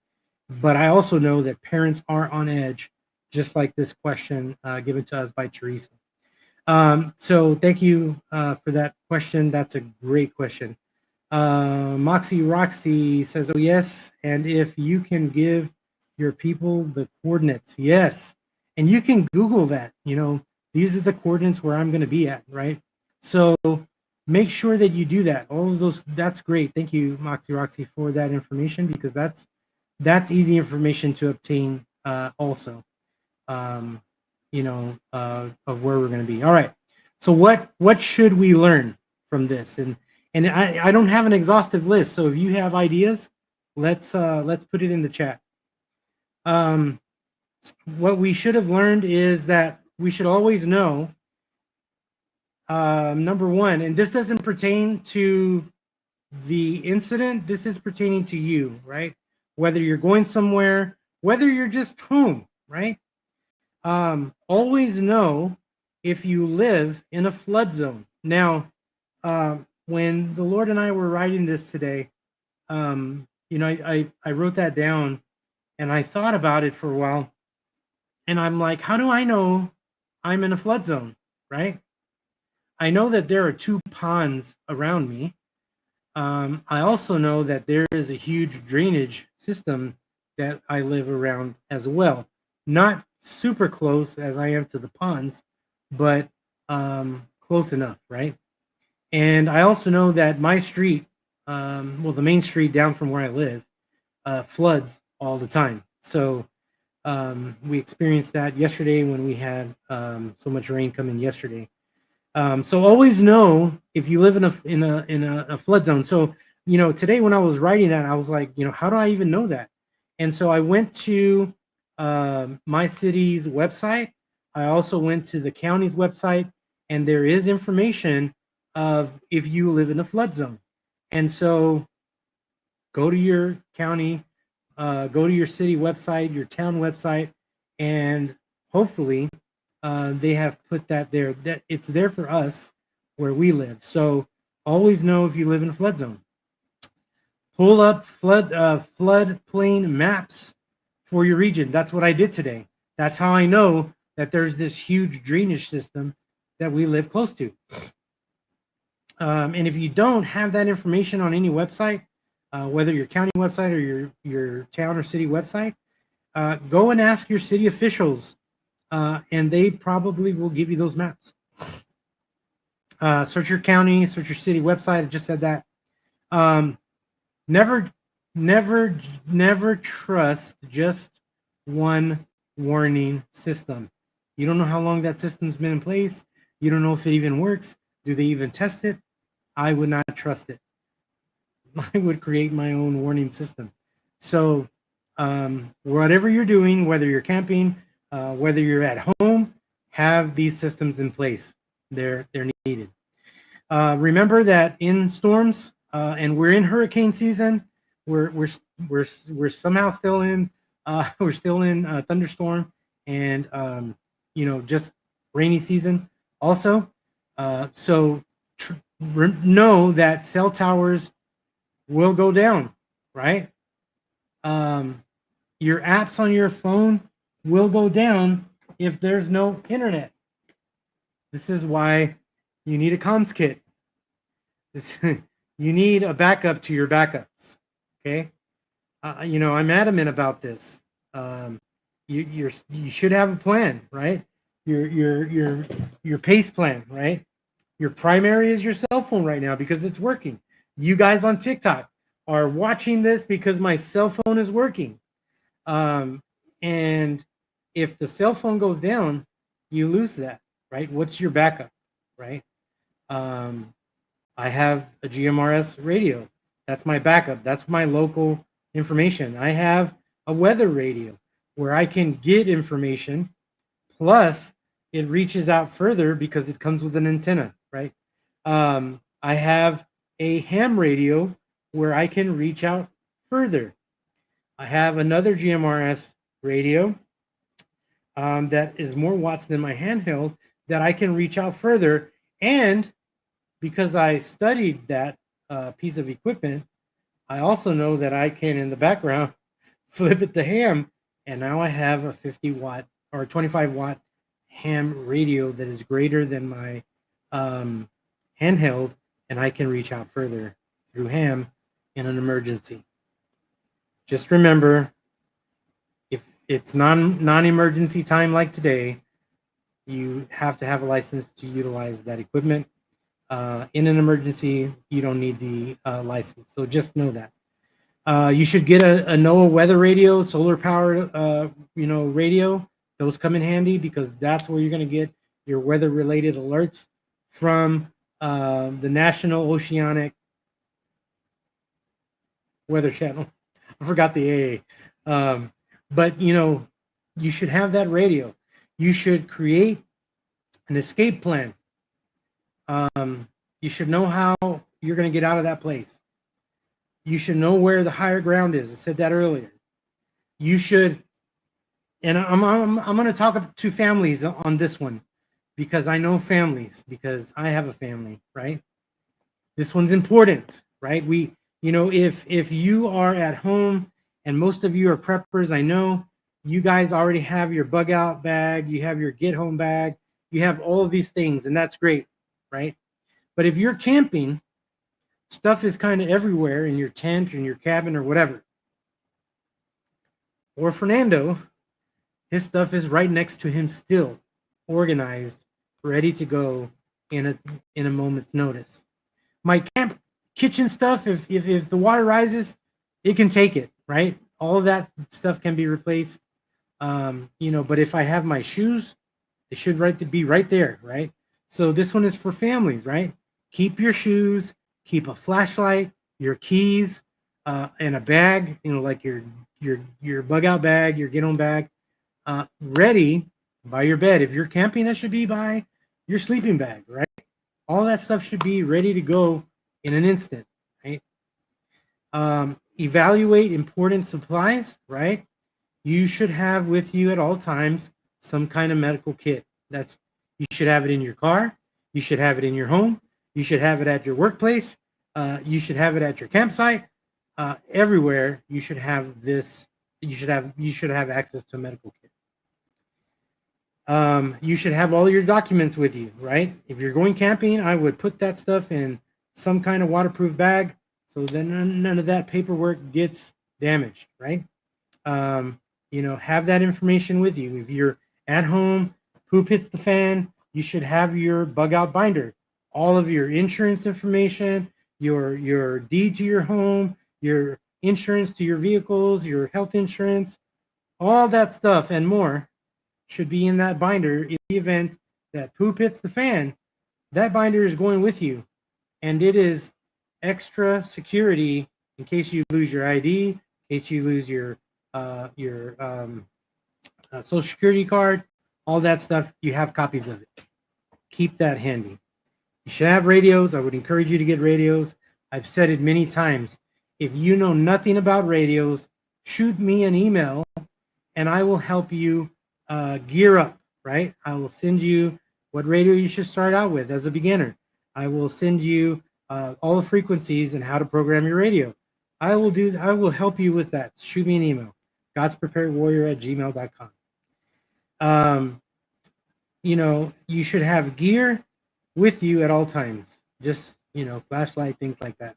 but I also know that parents are on edge, just like this question given to us by Teresa. So thank you for that question. That's a great question. Moxie Roxy says, "Oh yes, and if you can give your people the coordinates, yes, and you can Google that. These are the coordinates where I'm going to be at, right? So make sure that you do that. All of those, that's great. Thank you, Moxie Roxy, for that information, because that's easy information to obtain also. Of where we're going to be. All right. So what should we learn from this? And I don't have an exhaustive list. So if you have ideas, let's put it in the chat. What we should have learned is that we should always know, number one, and this doesn't pertain to the incident. This is pertaining to you, right? Whether you're going somewhere, whether you're just home, right? Always know if you live in a flood zone. Now, when the Lord and I were writing this today, I wrote that down and I thought about it for a while. And I'm like, how do I know I'm in a flood zone, right? I know that there are 2 ponds around me. I also know that there is a huge drainage system that I live around as well. Not super close as I am to the ponds, but close enough, right? And I also know that my street, the main street down from where I live, floods all the time. So we experienced that yesterday when we had so much rain come in yesterday. So always know if you live in a flood zone. So today when I was writing that, I was like, how do I even know that? And so I went to my city's website. I also went to the county's website, and there is information of if you live in a flood zone. And so go to your county, go to your city website, your town website, and hopefully they have put that there. That it's there for us where we live. So always know if you live in a flood zone. Pull up floodplain maps for your region. That's what I did today. That's how I know that there's this huge drainage system that we live close to. And if you don't have that information on any website, whether your county website or your town or city website, go and ask your city officials, and they probably will give you those maps. Search your county, search your city website. I just said that. Never trust just one warning system. You don't know how long that system's been in place. You don't know if it even works. Do they even test it? I would not trust it. I would create my own warning system. So whatever you're doing, whether you're camping, whether you're at home, have these systems in place. They're needed. Remember that in storms, and we're in hurricane season. We're somehow still in thunderstorm and just rainy season also. So know that cell towers will go down, right? Your apps on your phone will go down if there's no internet. This is why you need a comms kit. You need a backup to your backups. Okay, I'm adamant about this. You should have a plan, right? Your pace plan, right? Your primary is your cell phone right now because it's working. You guys on TikTok are watching this because my cell phone is working. And if the cell phone goes down, you lose that, right? What's your backup, right? I have a GMRS radio. That's my backup. That's my local information. I have a weather radio where I can get information. Plus, it reaches out further because it comes with an antenna, right? I have a ham radio where I can reach out further. I have another GMRS radio that is more watts than my handheld that I can reach out further. And because I studied that piece of equipment, I also know that I can, in the background, flip it to ham, and now I have a 50 watt or 25 watt ham radio that is greater than my handheld, and I can reach out further through ham in an emergency. Just remember, if it's non-emergency time like today, you have to have a license to utilize that equipment. In an emergency, you don't need the license. So just know that. You should get a NOAA weather radio, solar powered, radio. Those come in handy because that's where you're going to get your weather related alerts from the National Oceanic Weather Channel. I forgot the AA. But you should have that radio. You should create an escape plan. You should know how you're going to get out of that place. You should know where the higher ground is. I said that earlier. You should, and I'm going to talk to families on this one because I know families, because I have a family, right? This one's important, right? If you are at home, and most of you are preppers, I know you guys already have your bug out bag, you have your get home bag, you have all of these things, and that's great, right? But if you're camping, stuff is kind of everywhere in your tent or in your cabin or whatever. Or Fernando, his stuff is right next to him still, organized, ready to go in a moment's notice. My camp kitchen stuff, if the water rises, it can take it, right? All of that stuff can be replaced. But if I have my shoes, they should be right there, right? So this one is for families, right? Keep your shoes, keep a flashlight, your keys, and a bag, like your bug out bag, your get home bag, ready by your bed. If you're camping, that should be by your sleeping bag, right? All that stuff should be ready to go in an instant, right? Evaluate important supplies, right? You should have with you at all times some kind of medical kit. You should have it in your car. You should have it in your home. You should have it at your workplace. You should have it at your campsite. Everywhere you should have this. You should have access to a medical kit. You should have all your documents with you, right? If you're going camping, I would put that stuff in some kind of waterproof bag so then none of that paperwork gets damaged, right? Have that information with you. If you're at home, poop hits the fan, you should have your bug out binder, all of your insurance information, your deed to your home, your insurance to your vehicles, your health insurance, all that stuff and more should be in that binder. In the event that poop hits the fan, that binder is going with you, and it is extra security in case you lose your ID, in case you lose your social security card, all that stuff. You have copies of it. Keep that handy. You should have radios. I would encourage you to get radios. I've said it many times. If you know nothing about radios, shoot me an email and I will help you gear up, right? I will send you what radio you should start out with as a beginner. I will send you all the frequencies and how to program your radio. I will help you with that. Shoot me an email, godspreparedwarrior@gmail.com. You should have gear with you at all times. Just, flashlight, things like that.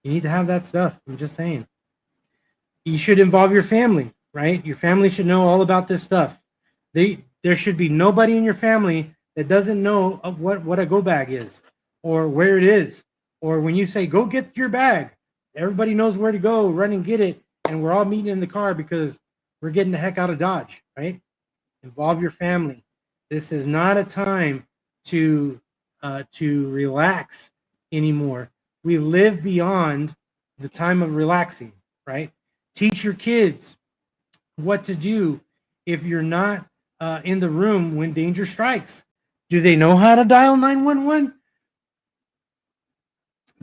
You need to have that stuff. I'm just saying. You should involve your family, right? Your family should know all about this stuff. There should be nobody in your family that doesn't know what a go bag is or where it is. Or when you say, go get your bag, everybody knows where to go, run and get it. And we're all meeting in the car because we're getting the heck out of Dodge, right? Involve your family. This is not a time to relax anymore. We live beyond the time of relaxing, right? Teach your kids what to do if you're not in the room when danger strikes? Do they know how to dial 911?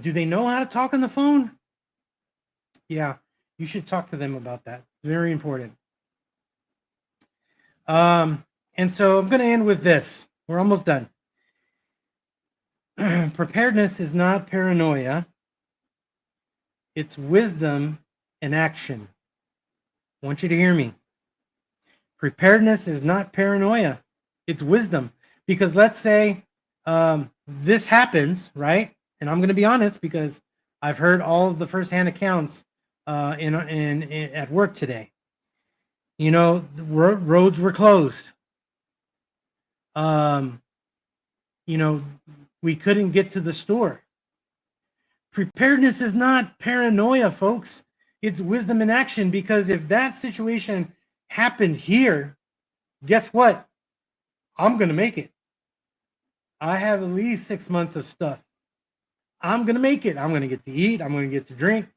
Do they know how to talk on the phone? Yeah, you should talk to them about that. Very important. And so I'm going to end with this. We're almost done. Preparedness is not paranoia. It's wisdom and action. I want you to hear me. Preparedness is not paranoia. It's wisdom. Because let's say this happens, right? And I'm going to be honest because I've heard all of the firsthand accounts in at work today. You know, the roads were closed. You know, we couldn't get to the store. Preparedness is not paranoia, folks. It's wisdom in action, because if that situation happened here, guess what? I'm going to make it. I have at least 6 months of stuff. I'm going to make it. I'm going to get to eat. I'm going to get to drink.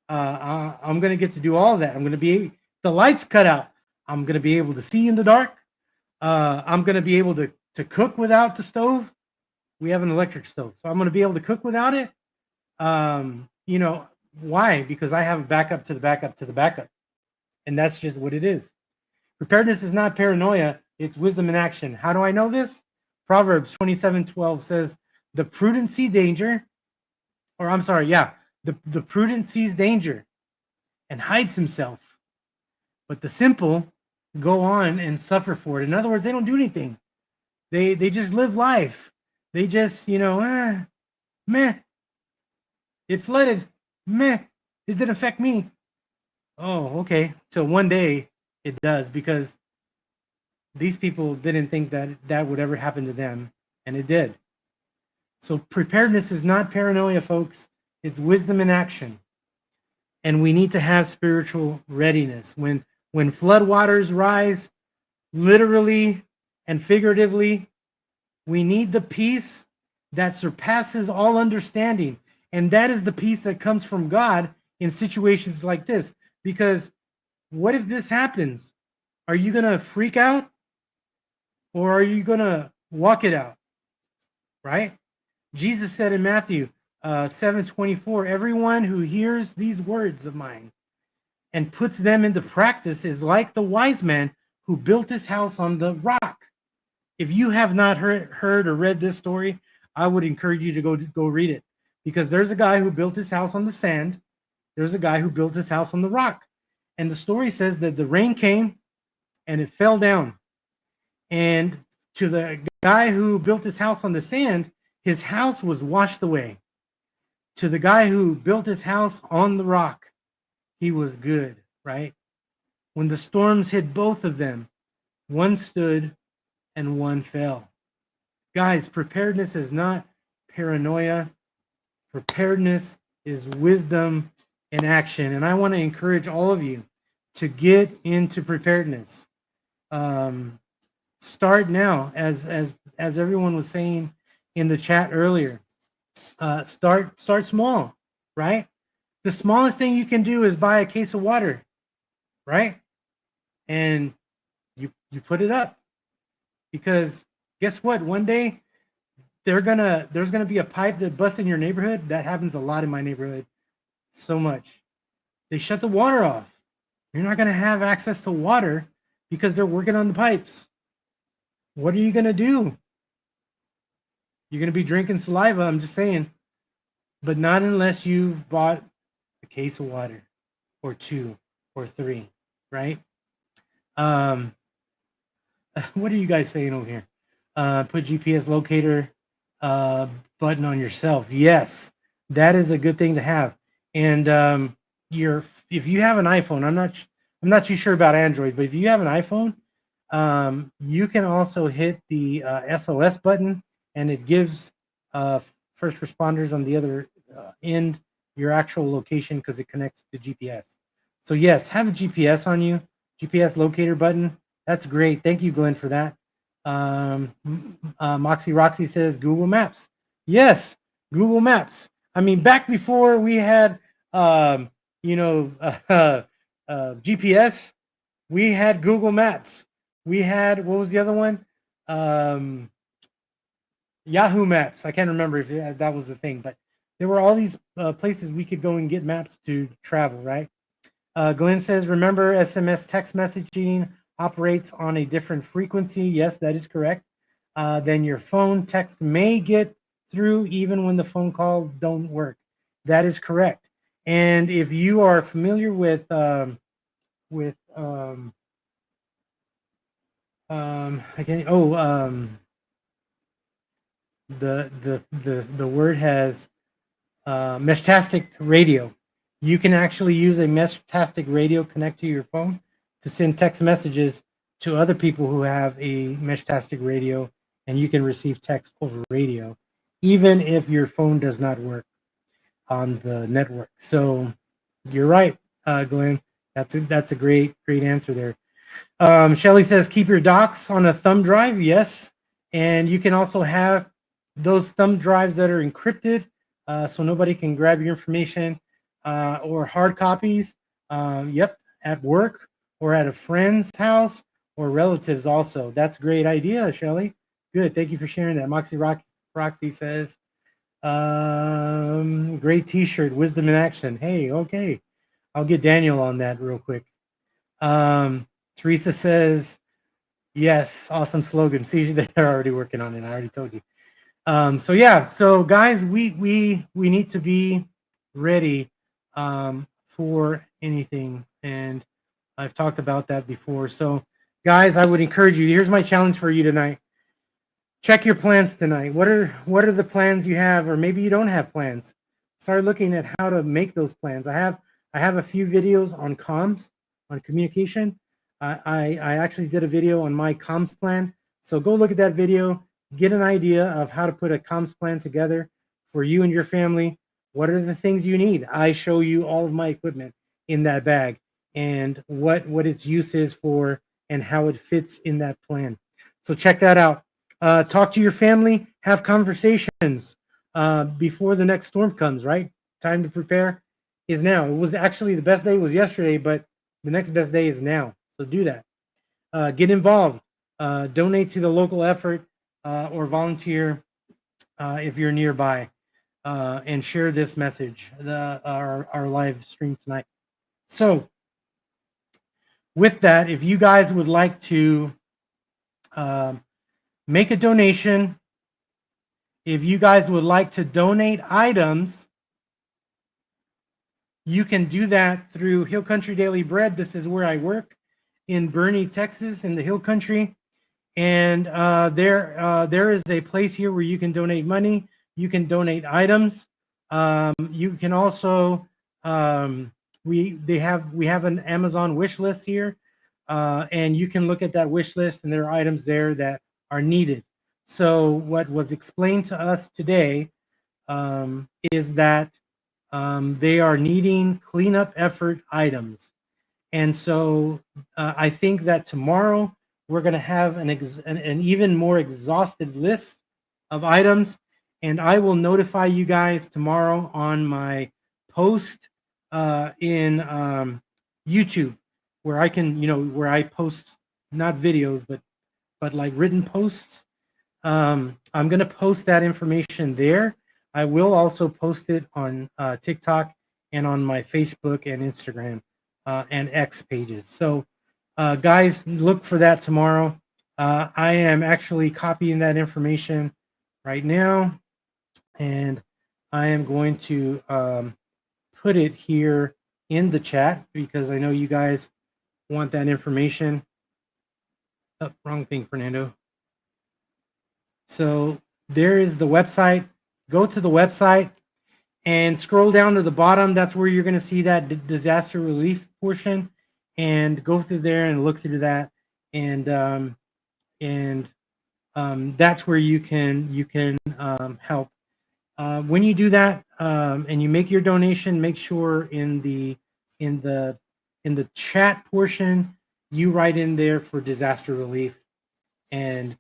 I'm going to get to do all that. I'm going to be, the lights cut out, I'm going to be able to see in the dark. I'm going to be able to cook without the stove. We have an electric stove, so I'm going to be able to cook without it. You know, why? Because I have a backup to the backup to the backup. And that's just what it is. Preparedness is not paranoia. It's wisdom in action. How do I know this? Proverbs 27:12 says, the prudent see danger, or I'm sorry, yeah, the prudent sees danger and hides himself, but the simple go on and suffer for it. In other words, they don't do anything. They just live life. They just, you know, meh. It flooded. Meh. It didn't affect me. Oh, okay. So one day it does, because these people didn't think that that would ever happen to them, and it did. So preparedness is not paranoia, folks. It's wisdom in action. And we need to have spiritual readiness. When floodwaters rise, literally and figuratively, we need the peace that surpasses all understanding. And that is the peace that comes from God in situations like this. Because what if this happens? Are you going to freak out? Or are you going to walk it out? Right? Jesus said in Matthew 7:24, everyone who hears these words of mine and puts them into practice is like the wise man who built his house on the rock. If you have not heard or read this story, I would encourage you to go read it, because there's a guy who built his house on the sand. There's a guy who built his house on the rock. And the story says that the rain came and it fell down. And to the guy who built his house on the sand, his house was washed away. To the guy who built his house on the rock, he was good, right? When the storms hit both of them, one stood and one fell. Guys, preparedness is not paranoia. Preparedness is wisdom in action. And I want to encourage all of you to get into preparedness. Start now, as everyone was saying in the chat earlier. Start small, right? The smallest thing you can do is buy a case of water, right? And you put it up, because guess what? One day there's gonna be a pipe that busts in your neighborhood. That happens a lot in my neighborhood, so much. They shut the water off. You're not gonna have access to water because they're working on the pipes. What are you gonna do? You're gonna be drinking saliva. I'm just saying, but not unless you've bought a case of water, or 2 or 3, right? What are you guys saying over here? Put GPS locator button on yourself. Yes, that is a good thing to have. And if you have an iPhone, I'm not too sure about Android, but if you have an iPhone, you can also hit the SOS button, and it gives first responders on the other end your actual location, because it connects to GPS. So yes, have a GPS on you, GPS locator button. That's great. Thank you, Glenn, for that. Moxie Roxy says Google Maps. Yes, Google Maps. I mean, back before we had, GPS, we had Google Maps. We had, what was the other one? Um, Yahoo Maps. I can't remember if that was the thing, but there were all these places we could go and get maps to travel, right? Glenn says, remember SMS text messaging operates on a different frequency. Yes, that is correct. Then your phone text may get through even when the phone call don't work. That is correct. And if you are familiar with with I can the word has Meshtastic radio. You can actually use a Meshtastic radio connect to your phone to send text messages to other people who have a Meshtastic radio, and you can receive text over radio, even if your phone does not work on the network. So you're right, Glenn. That's a great answer there. Shelly says, keep your docs on a thumb drive. Yes. And you can also have those thumb drives that are encrypted so nobody can grab your information or hard copies. Yep. At work or at a friend's house or relatives also. That's a great idea, Shelly. Good. Thank you for sharing that. Roxy says, great t-shirt, wisdom in action. Hey, okay. I'll get Daniel on that real quick. Teresa says, yes, awesome slogan. See, they're already working on it. I already told you. So yeah, so guys, we need to be ready for anything, and I've talked about that before. So guys, I would encourage you. Here's my challenge for you tonight. Check your plans tonight. What are the plans you have, or maybe you don't have plans? Start looking at how to make those plans. I have a few videos on comms, on communication. I actually did a video on my comms plan. So go look at that video, get an idea of how to put a comms plan together for you and your family. What are the things you need? I show you all of my equipment in that bag and what its use is for and how it fits in that plan. So check that out. Talk to your family, have conversations before the next storm comes, right? Time to prepare is now. It was actually the best day was yesterday, but the next best day is now. So do that. Get involved. Donate to the local effort or volunteer if you're nearby, and share this message, our live stream tonight. So with that, if you guys would like to make a donation, if you guys would like to donate items, you can do that through Hill Country Daily Bread. This is where I work in Boerne, Texas, in the Hill Country. And there is a place here where you can donate money. You can donate items. You can also we have an Amazon wish list here, and you can look at that wish list, and there are items there that are needed. So what was explained to us today is that they are needing cleanup effort items. And so I think that tomorrow we're going to have an even more exhaustive list of items. And I will notify you guys tomorrow on my post in YouTube, where I can, where I post not videos, but like written posts. I'm going to post that information there. I will also post it on TikTok and on my Facebook and Instagram and X pages. So, guys, look for that tomorrow. I am actually copying that information right now, and I am going to put it here in the chat because I know you guys want that information. Oh, wrong thing, Fernando. So there is the website. Go to the website and scroll down to the bottom. That's where you're going to see that disaster relief portion, and go through there and look through that. And that's where you can help. When you do that and you make your donation, make sure in the chat portion you write in there for disaster relief. And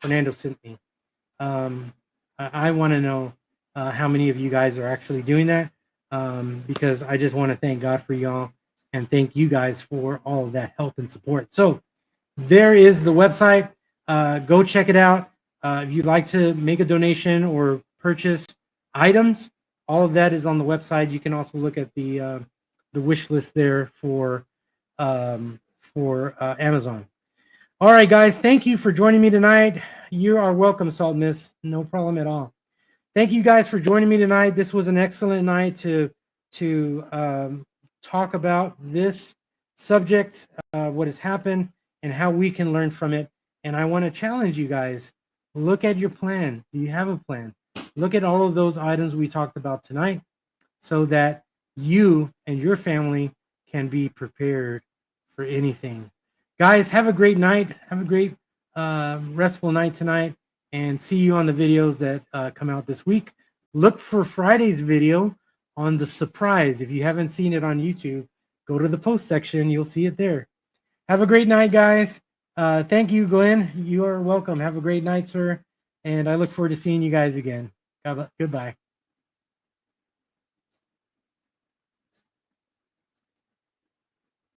Fernando sent me. I want to know how many of you guys are actually doing that, because I just want to thank God for y'all and thank you guys for all of that help and support. So there is the website. Go check it out. If you'd like to make a donation or purchase items, all of that is on the website. You can also look at the wish list there for Amazon. All right, guys. Thank you for joining me tonight. You are welcome, Salt Miss. No problem at all. Thank you guys for joining me tonight. This was an excellent night to talk about this subject, what has happened, and how we can learn from it. And I want to challenge you guys. Look at your plan. Do you have a plan? Look at all of those items we talked about tonight so that you and your family can be prepared for anything. Guys, have a great night. Have a great restful night tonight, and see you on the videos that come out this week. Look for Friday's video on the surprise. If you haven't seen it on YouTube, go to the post section. You'll see it there. Have a great night, guys. Thank you, Glenn. You are welcome. Have a great night, sir. And I look forward to seeing you guys again. Goodbye.